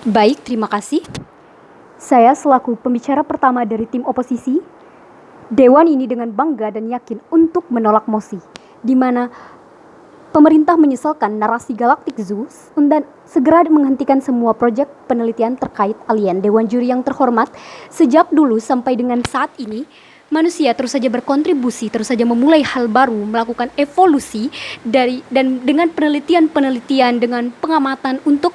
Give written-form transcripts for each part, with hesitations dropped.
Baik, terima kasih. Saya selaku pembicara pertama dari tim oposisi, Dewan ini dengan bangga dan yakin untuk menolak mosi, di mana pemerintah menyesalkan narasi Galactic Zoo dan segera menghentikan semua proyek penelitian terkait alien. Dewan juri yang terhormat, sejak dulu sampai dengan saat ini, manusia terus saja berkontribusi, terus saja memulai hal baru, melakukan evolusi dan dengan penelitian-penelitian, dengan pengamatan untuk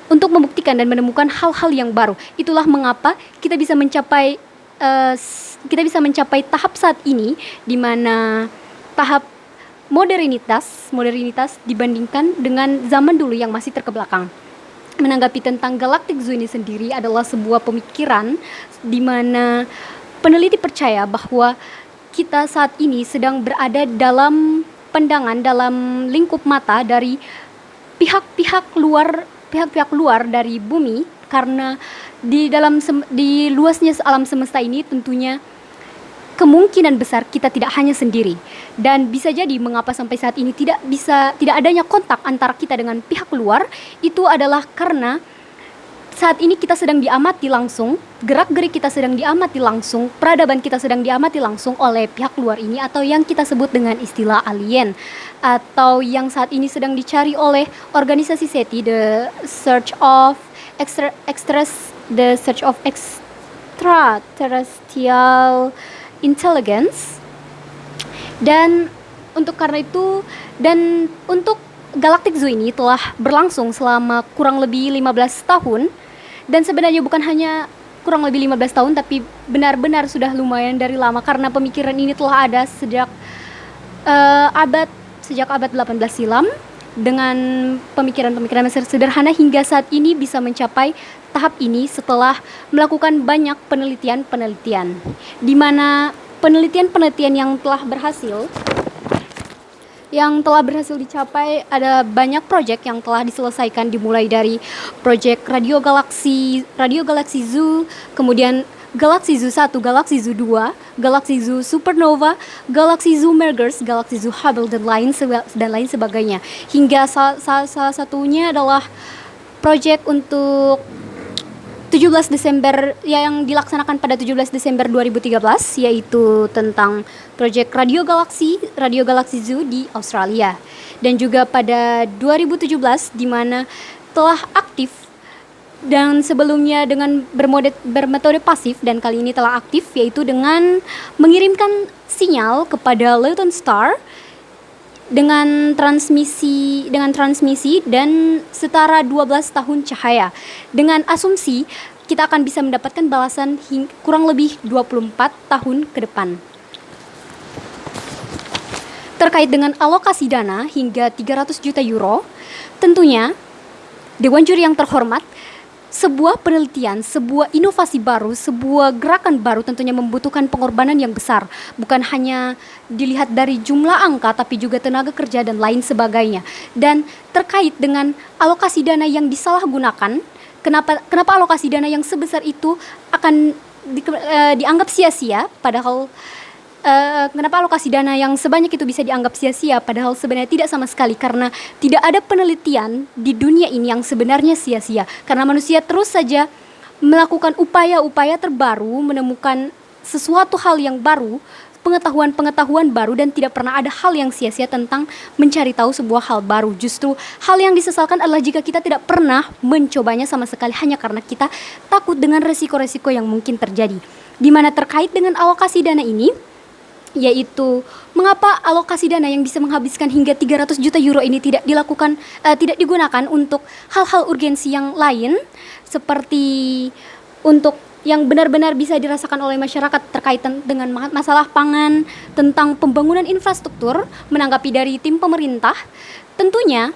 membuktikan dan menemukan hal-hal yang baru. Itulah mengapa kita bisa mencapai tahap saat ini, di mana tahap modernitas dibandingkan dengan zaman dulu yang masih terkebelakang. Menanggapi tentang Galactic Zoo ini sendiri adalah sebuah pemikiran di mana peneliti percaya bahwa kita saat ini sedang berada dalam pandangan, dalam lingkup mata dari pihak-pihak luar dari bumi, karena di luasnya alam semesta ini tentunya kemungkinan besar kita tidak hanya sendiri, dan bisa jadi mengapa sampai saat ini tidak adanya kontak antara kita dengan pihak luar itu adalah karena saat ini kita sedang diamati langsung, gerak-gerik kita sedang diamati langsung, peradaban kita sedang diamati langsung oleh pihak luar ini, atau yang kita sebut dengan istilah alien, atau yang saat ini sedang dicari oleh organisasi SETI, the search of extraterrestrial intelligence. Dan untuk Galactic Zoo ini telah berlangsung selama kurang lebih 15 tahun. Dan sebenarnya bukan hanya kurang lebih 15 tahun, tapi benar-benar sudah lumayan dari lama, karena pemikiran ini telah ada sejak abad 18 silam, dengan pemikiran-pemikiran sederhana hingga saat ini bisa mencapai tahap ini setelah melakukan banyak penelitian, di mana penelitian yang telah berhasil dicapai. Ada banyak proyek yang telah diselesaikan, dimulai dari proyek Radio Galaxy Zoo, kemudian Galaxy Zoo 1, Galaxy Zoo 2, Galaxy Zoo Supernova, Galaxy Zoo Mergers, Galaxy Zoo Hubble, dan lain sebagainya. Hingga salah satunya adalah proyek untuk 17 Desember yang dilaksanakan pada 17 Desember 2013, yaitu tentang proyek Radio Galaxy Zoo di Australia. Dan juga pada 2017 di mana telah aktif, dan sebelumnya dengan bermetode pasif, dan kali ini telah aktif, yaitu dengan mengirimkan sinyal kepada Leuton Star dengan transmisi dan setara 12 tahun cahaya, dengan asumsi kita akan bisa mendapatkan balasan kurang lebih 24 tahun ke depan. Terkait dengan alokasi dana hingga 300 juta euro, tentunya Dewan Juri yang terhormat, sebuah penelitian, sebuah inovasi baru, sebuah gerakan baru tentunya membutuhkan pengorbanan yang besar. Bukan hanya dilihat dari jumlah angka, tapi juga tenaga kerja dan lain sebagainya. Dan terkait dengan alokasi dana yang disalahgunakan, kenapa alokasi dana yang sebesar itu akan dianggap sia-sia, padahal kenapa alokasi dana yang sebanyak itu bisa dianggap sia-sia, padahal sebenarnya tidak sama sekali, karena tidak ada penelitian di dunia ini yang sebenarnya sia-sia, karena manusia terus saja melakukan upaya-upaya terbaru, menemukan sesuatu hal yang baru, pengetahuan baru, dan tidak pernah ada hal yang sia-sia tentang mencari tahu sebuah hal baru. Justru hal yang disesalkan adalah jika kita tidak pernah mencobanya sama sekali, hanya karena kita takut dengan resiko-resiko yang mungkin terjadi. Di mana terkait dengan alokasi dana ini, yaitu mengapa alokasi dana yang bisa menghabiskan hingga 300 juta euro ini tidak digunakan untuk hal-hal urgensi yang lain, seperti untuk yang benar-benar bisa dirasakan oleh masyarakat terkait dengan masalah pangan, tentang pembangunan infrastruktur. Menanggapi dari tim pemerintah, tentunya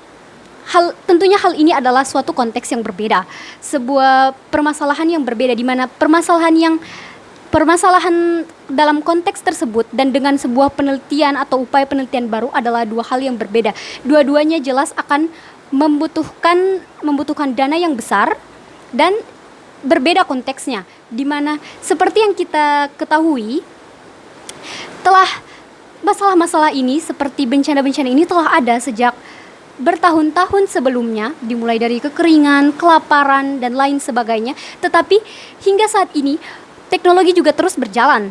hal ini adalah suatu konteks yang berbeda, sebuah permasalahan yang berbeda, di mana permasalahan dalam konteks tersebut dan dengan sebuah penelitian atau upaya penelitian baru adalah dua hal yang berbeda. Dua-duanya jelas akan membutuhkan dana yang besar dan berbeda konteksnya, di mana seperti yang kita ketahui, telah masalah-masalah ini seperti bencana-bencana ini telah ada sejak bertahun-tahun sebelumnya, dimulai dari kekeringan, kelaparan, dan lain sebagainya. Tetapi hingga saat ini, teknologi juga terus berjalan.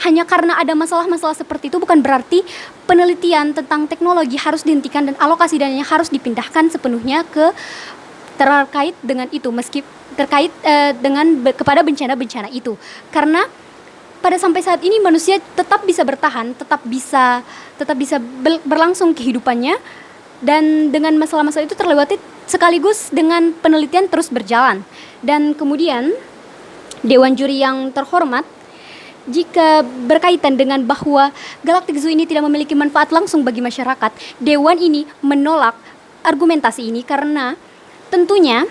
Hanya karena ada masalah-masalah seperti itu bukan berarti penelitian tentang teknologi harus dihentikan dan alokasi dananya harus dipindahkan sepenuhnya terkait dengan itu, meski terkait kepada bencana-bencana itu. Karena pada sampai saat ini manusia tetap bisa bertahan, tetap bisa berlangsung kehidupannya, dan dengan masalah-masalah itu terlewati sekaligus dengan penelitian terus berjalan. Dan kemudian Dewan Juri yang terhormat, jika berkaitan dengan bahwa Galactic Zoo ini tidak memiliki manfaat langsung bagi masyarakat, Dewan ini menolak argumentasi ini karena tentunya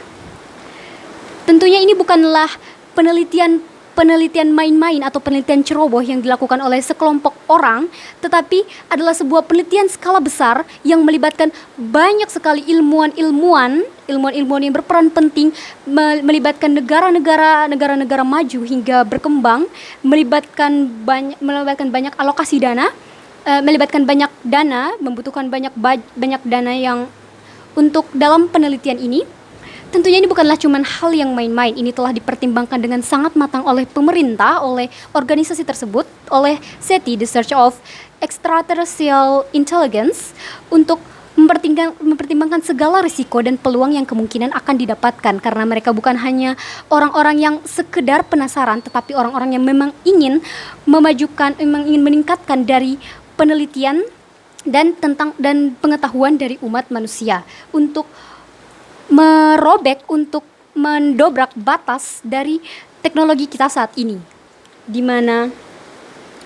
ini bukanlah penelitian main-main atau penelitian ceroboh yang dilakukan oleh sekelompok orang, tetapi adalah sebuah penelitian skala besar yang melibatkan banyak sekali ilmuwan yang berperan penting, melibatkan negara-negara maju hingga berkembang, melibatkan banyak alokasi dana, membutuhkan banyak dana yang untuk dalam penelitian ini. Tentunya ini bukanlah cuma hal yang main-main. Ini telah dipertimbangkan dengan sangat matang oleh pemerintah, oleh organisasi tersebut, oleh SETI, The Search of Extraterrestrial Intelligence, untuk mempertimbangkan segala risiko dan peluang yang kemungkinan akan didapatkan, karena mereka bukan hanya orang-orang yang sekedar penasaran, tetapi orang-orang yang memang ingin meningkatkan dari penelitian dan pengetahuan dari umat manusia untuk mendobrak batas dari teknologi kita saat ini, di mana